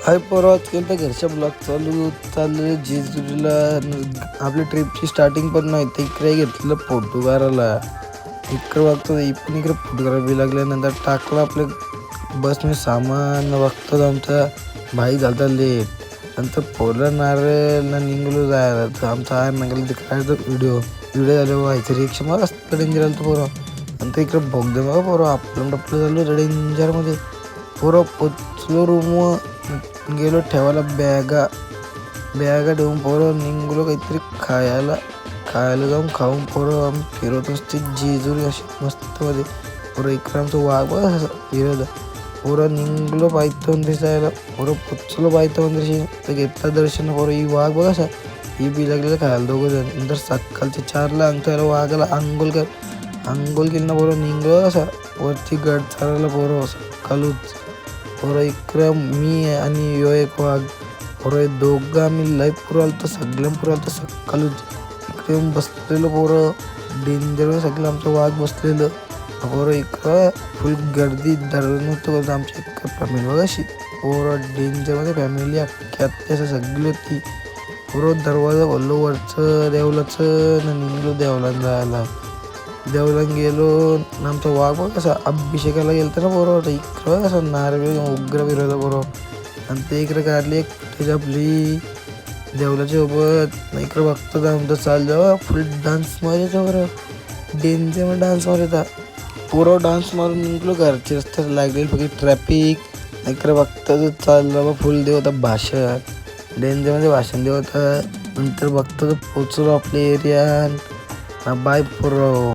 हाय परवाच केलं तर घरच्या ब्लॉग चाललेलं जेजुरीला आपल्या ट्रिपची स्टार्टिंग पण नाही तर इकडे घेतलेलं फोटो काढायला. इकडे बघतो पण इकडे फोटो करायला लागल्यानंतर टाकलं आपल्या बसमध्ये सामान बघतो आमचा भाई झाला लेट. नंतर पोरं नारळला निघलो जायला तर आमचा आय नागला करायचं व्हिडिओ झाल्यावर व्हायचं रिक्षा मग असतं डेंजर आलं तर पोरं. नंतर इकडे भोग दे मग पोरं आपलं झालं डेंजरमध्ये. पोरं पोचलो रूम गेलो ठेवायला बॅगा ठेवून पोरं निघलो काहीतरी खायला जाऊन खाऊन पोरं आम्ही फिरत असते जेजुरी अशी मस्तमध्ये. पोरं इकडे आमचं वाघ बघा असं फिरत पोरं निघलो पायथ्याहून दिसायला. पोरं पोचलो पायथ्याहून दिशी तर घेतला दर्शन. पोरं ही वाघ बघा असा ही बी लागलेलं खायला दोघं जण. नंतर सकाळच्या 4ला अंगठ्याला वाघाला आंघोळ केली ना पोरं निघलो असा वरती गड चालायला. पोरं असं खालूच पोरं इकडं मी आणि यो एक वाघ पोरं दोघं आम्ही लाईफ पुरवलं तर सगळ्या पुरवलं तर सकाळूच इकडे येऊन बसलेलं. पोरं डेंजर सगळं आमचं वाघ बसलेलं. पोरं इकडं फुल गर्दी धरलं नव्हतं आमच्या इकडं फॅमिली बघा अशी पोरं डेंजरमध्ये फॅमिली अख्ख्या असं सगळी होती. पोरं दरवाजा बोललो वरचं देवलाचं निघलो देवलान जायला. देवलान गेलो आमचा वाघ बघ कसा अभिषेकाला गेलं तर ना बरोबर इकडं कसं नारळ उग्र विरोध बरोबर. आणि ते इकडे काढली एक फुटेज आपली देवलाच्या सोबत. इकडं बघतो आमचं चाल जावं फुल डान्स मारायचा बरं डेंजर डान्स मारायचा. पोरं डान्स मारून निघलो घरचे रस्त्यात लागलेली फक्त ट्रॅफिक. इकडं बघतो चाललं फुल देव होता भाषण डेंजरमध्ये भाषण देव होता. नंतर बघतो पोचलो आपल्या एरियात. बाय पोरं.